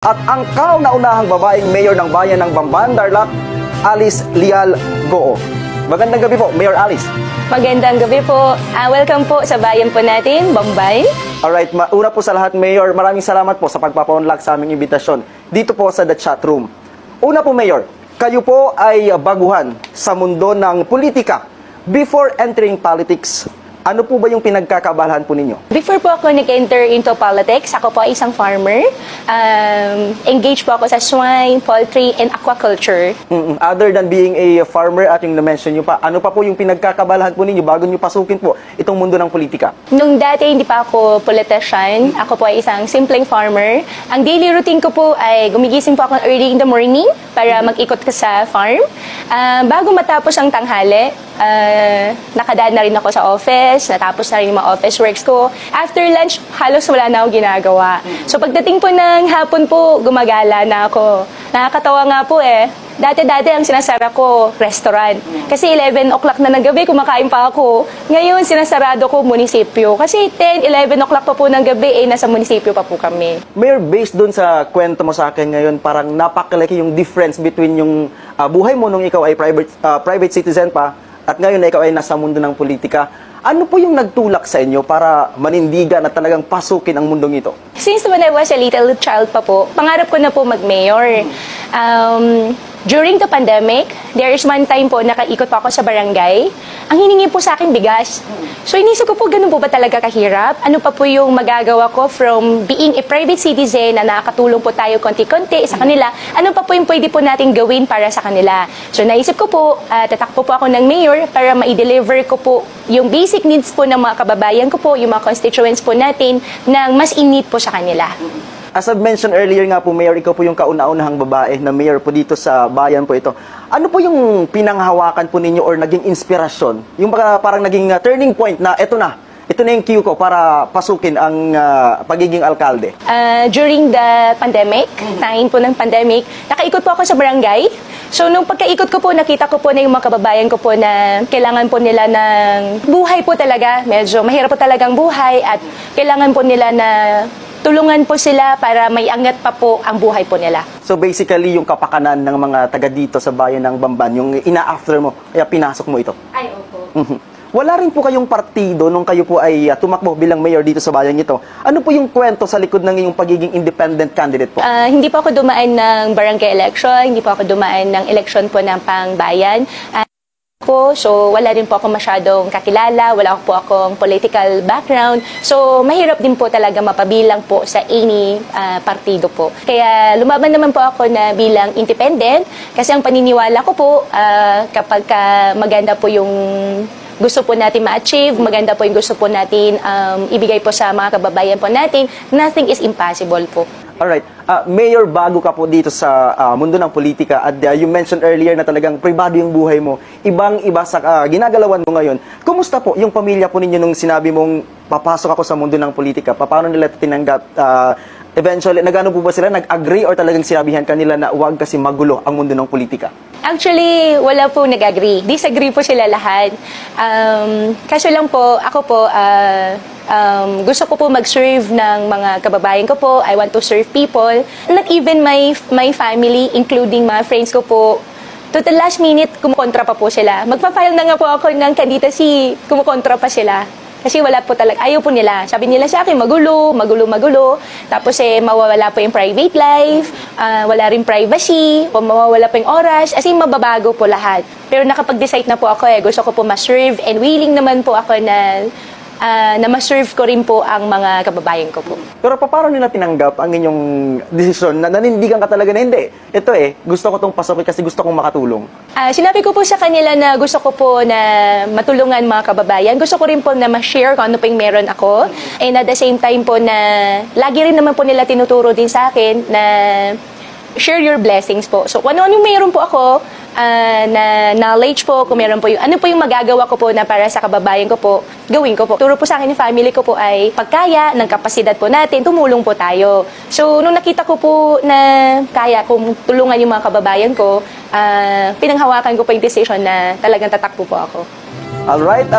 At ang kauna-unahang babaeng mayor ng bayan ng Bamban, Tarlac, Alice Leal Goo. Magandang gabi po, Mayor Alice. Magandang gabi po. Welcome po sa bayan po natin, Bombay. Alright, una po sa lahat, Mayor, maraming salamat po sa pagpapaunlak sa aming imbitasyon dito po sa The Chat Room. Una po, Mayor, kayo po ay baguhan sa mundo ng politika. Before entering politics, ano po ba yung pinagkakabalahan po ninyo? Before po ako nag-enter into politics, ako po ay isang farmer. Engaged po ako sa swine, poultry, and aquaculture. Other than being a farmer at yung na-mention nyo pa, ano pa po yung pinagkakabalahan po ninyo bago nyo pasukin po itong mundo ng politika? Nung dati hindi pa ako politician, ako po ay isang simpleng farmer. Ang daily routine ko po ay gumigising po ako early in the morning para mag-ikot ka sa farm. Bago matapos ang tanghali, nakadaan na rin ako sa office, natapos na rin yung mga office works ko. After lunch, halos wala na ako ginagawa. So pagdating po ng hapon po, gumagala na ako. Nakakatawa nga po eh. Dati-dati ang sinasara ko, restaurant. Kasi 11 o'clock na ng gabi, kumakain pa ako. Ngayon, sinasarado ko munisipyo. Kasi 10, 11 o'clock pa po ng gabi, nasa munisipyo pa po kami. Mayor, based dun sa kwento mo sa akin ngayon, parang napakalaki yung difference between yung buhay mo nung ikaw ay private citizen pa, at ngayon na ikaw ay nasa mundo ng politika. Ano po yung nagtulak sa inyo para manindigan at talagang pasukin ang mundong ito? Since when I was a little child pa po, pangarap ko na po mag-mayor. During the pandemic, there is one time po nakaikot pa ako sa barangay. Ang hiningi po sa akin bigas. So inisip ko po, ganun po ba talaga kahirap? Ano pa po yung magagawa ko from being a private citizen na nakakatulong po tayo konti-konti sa kanila? Ano pa po yung pwede po natin gawin para sa kanila? So naisip ko po, tatakbo po ako ng mayor para ma-deliver ko po yung basic needs po ng mga kababayan ko po, yung mga constituents po natin ng mas in-need po sa kanila. As I've mentioned earlier nga po, Mayor, ikaw po yung kauna-unahang babae na mayor po dito sa bayan po ito. Ano po yung pinanghawakan po ninyo or naging inspirasyon? Yung parang naging turning point na ito na yung cue ko para pasukin ang pagiging alkalde. During the pandemic, time po ng pandemic, nakaikot po ako sa barangay. So, nung pagkaikot ko po, nakita ko po na yung mga kababayan ko po na kailangan po nila ng buhay po talaga. Medyo mahirap po talagang buhay at kailangan po nila na tulungan po sila para may angat pa po ang buhay po nila. So basically, yung kapakanan ng mga taga dito sa bayan ng Bamban, yung ina-after mo, kaya pinasok mo ito. Ay, opo. Wala rin po kayong partido nung kayo po ay tumakbo bilang mayor dito sa bayan ito. Ano po yung kwento sa likod ng iyong pagiging independent candidate po? Hindi po ako dumaan ng barangay election, hindi po ako dumaan ng election po ng pangbayan. So, wala din po ako masyadong kakilala, wala po akong political background. So, mahirap din po talaga mapabilang po sa any partido po. Kaya lumaban naman po ako na bilang independent kasi ang paniniwala ko po kapag maganda po yung gusto po natin ma-achieve, maganda po yung gusto po natin ibigay po sa mga kababayan po natin, nothing is impossible po. Alright. Mayor, bago ka po dito sa mundo ng politika at you mentioned earlier na talagang privado yung buhay mo, ibang-iba sa ginagalawan mo ngayon. Kumusta po yung pamilya po ninyo nung sinabi mong papasok ako sa mundo ng politika? Paano nila tinanggap? Eventually, nagano po ba sila? Nag-agree or talagang sinabihan kanila na huwag kasi magulo ang mundo ng politika? Actually, wala po nag-agree. Disagree po sila lahat. Kaso lang po, ako po, gusto ko po mag-serve ng mga kababayan ko po. I want to serve people. Not even my family, including mga friends ko po. To the last minute, kumukontra pa po sila. Magpa-file na nga po ako ng candidacy, kumukontra pa sila. Kasi wala po talaga, ayaw po nila. Sabi nila sa akin, magulo. Tapos mawawala po yung private life, wala rin privacy, mawawala po yung oras, as in mababago po lahat. Pero nakapag-decide na po ako gusto ko po ma-serve and willing naman po ako na ma-serve ko rin po ang mga kababayan ko po. Pero paano nila tinanggap ang inyong desisyon na nanindigan ka talaga na hindi? Ito gusto ko itong pasukin kasi gusto kong makatulong. Sinabi ko po sa kanila na gusto ko po na matulungan mga kababayan. Gusto ko rin po na ma-share kung ano po yung meron ako. And at the same time po na lagi rin naman po nila tinuturo din sa akin na share your blessings po. So, kung ano yung meron po ako, na knowledge po, kung meron po yung, ano po yung magagawa ko po na para sa kababayan ko po, gawin ko po. Turo po sa akin yung family ko po ay pagkaya ng kapasidad po natin, tumulong po tayo. So, nung nakita ko po na kaya kung tulungan yung mga kababayan ko, pinanghawakan ko po yung decision na talagang tatakbo po ako. Alright.